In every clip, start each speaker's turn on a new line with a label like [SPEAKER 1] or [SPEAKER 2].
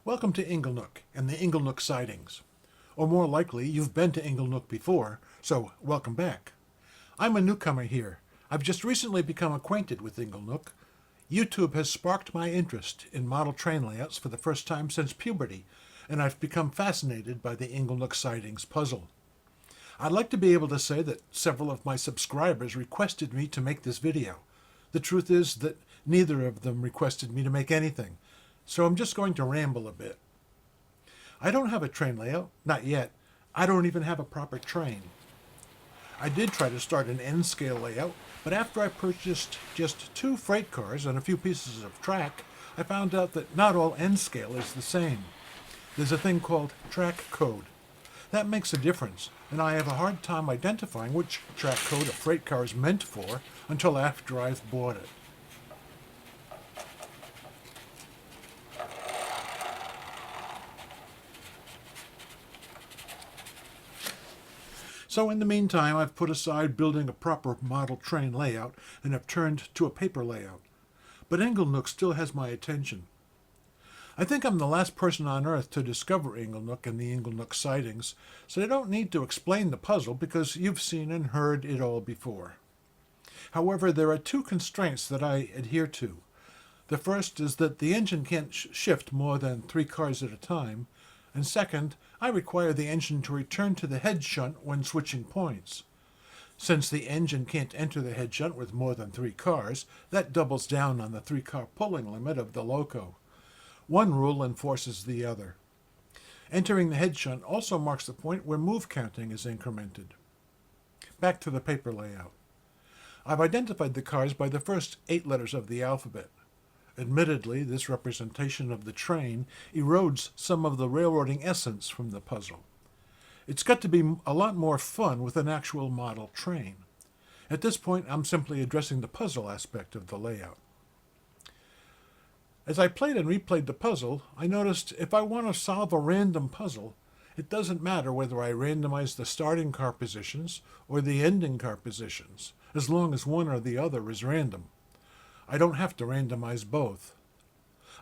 [SPEAKER 1] Welcome to Inglenook and the Inglenook sightings. Or more likely, you've been to Inglenook before, so welcome back. I'm a newcomer here. I've just recently become acquainted with Inglenook. YouTube has sparked my interest in model train layouts for the first time since puberty, and I've become fascinated by the Inglenook sightings puzzle. I'd like to be able to say that several of my subscribers requested me to make this video. The truth is that neither of them requested me to make anything, so I'm just going to ramble a bit. I don't have a train layout, not yet. I don't even have a proper train. I did try to start an N-scale layout, but after I purchased just 2 freight cars and a few pieces of track, I found out that not all N-scale is the same. There's a thing called track code. That makes a difference, and I have a hard time identifying which track code a freight car is meant for until after I've bought it. So in the meantime, I've put aside building a proper model train layout and have turned to a paper layout. But Inglenook still has my attention. I think I'm the last person on Earth to discover Inglenook and the Inglenook sightings, so I don't need to explain the puzzle because you've seen and heard it all before. However, there are 2 constraints that I adhere to. The first is that the engine can't shift more than 3 cars at a time, and second, I require the engine to return to the head shunt when switching points. Since the engine can't enter the head shunt with more than 3 cars, that doubles down on the 3-car pulling limit of the loco. One rule enforces the other. Entering the head shunt also marks the point where move counting is incremented. Back to the paper layout. I've identified the cars by the first 8 letters of the alphabet. Admittedly, this representation of the train erodes some of the railroading essence from the puzzle. It's got to be a lot more fun with an actual model train. At this point, I'm simply addressing the puzzle aspect of the layout. As I played and replayed the puzzle, I noticed if I want to solve a random puzzle, it doesn't matter whether I randomize the starting car positions or the ending car positions, as long as one or the other is random. I don't have to randomize both.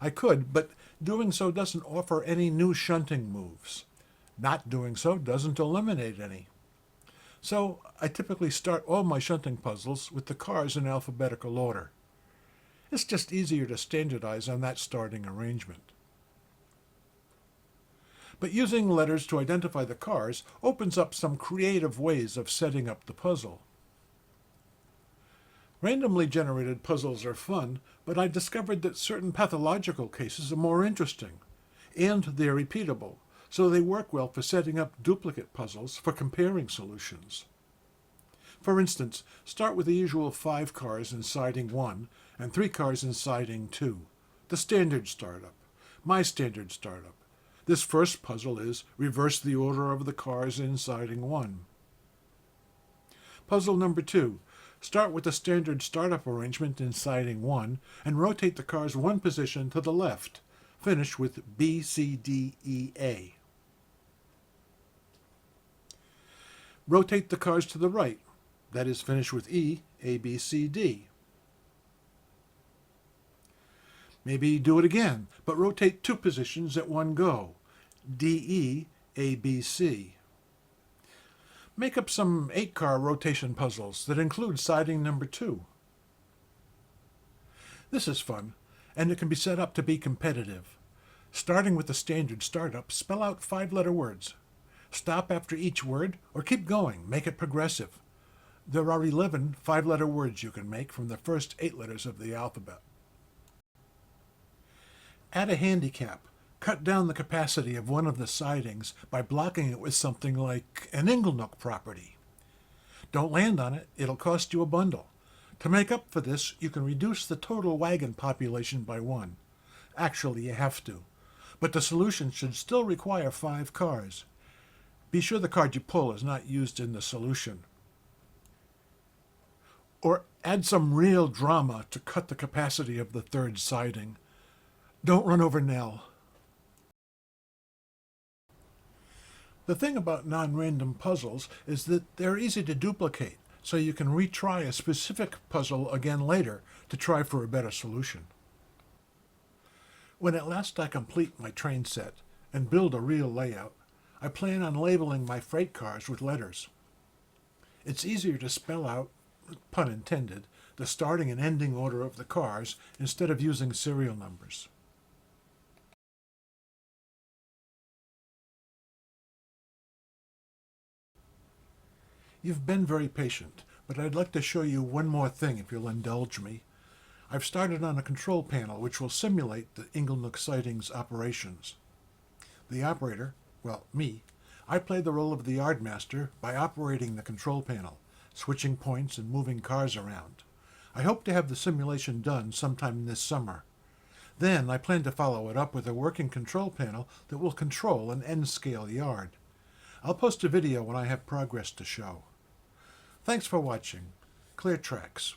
[SPEAKER 1] I could, but doing so doesn't offer any new shunting moves. Not doing so doesn't eliminate any. So I typically start all my shunting puzzles with the cars in alphabetical order. It's just easier to standardize on that starting arrangement. But using letters to identify the cars opens up some creative ways of setting up the puzzle. Randomly generated puzzles are fun, but I discovered that certain pathological cases are more interesting, and they're repeatable, so they work well for setting up duplicate puzzles for comparing solutions. For instance, start with the usual 5 cars in siding 1 and 3 cars in siding 2, the standard startup, my standard startup. This first puzzle is reverse the order of the cars in siding 1. Puzzle number 2. Start with the standard startup arrangement in siding 1 and rotate the cars 1 position to the left. Finish with B, C, D, E, A. Rotate the cars to the right. That is, finish with E, A, B, C, D. Maybe do it again, but rotate 2 positions at one go. D, E, A, B, C. Make up some 8-car rotation puzzles that include siding number 2. This is fun, and it can be set up to be competitive. Starting with the standard startup, spell out 5-letter words. Stop after each word, or keep going, make it progressive. There are 11 5-letter words you can make from the first 8 letters of the alphabet. Add a handicap. Cut down the capacity of one of the sidings by blocking it with something like an Inglenook property. Don't land on it, it'll cost you a bundle. To make up for this, you can reduce the total wagon population by 1. Actually, you have to. But the solution should still require 5 cars. Be sure the card you pull is not used in the solution. Or add some real drama to cut the capacity of the 3rd siding. Don't run over Nell. The thing about non-random puzzles is that they're easy to duplicate, so you can retry a specific puzzle again later to try for a better solution. When at last I complete my train set and build a real layout, I plan on labeling my freight cars with letters. It's easier to spell out, pun intended, the starting and ending order of the cars instead of using serial numbers. You've been very patient, but I'd like to show you one more thing if you'll indulge me. I've started on a control panel which will simulate the Inglenook siding's operations. The operator, well, me, I play the role of the yardmaster by operating the control panel, switching points and moving cars around. I hope to have the simulation done sometime this summer. Then I plan to follow it up with a working control panel that will control an N-scale yard. I'll post a video when I have progress to show. Thanks for watching. Clear tracks.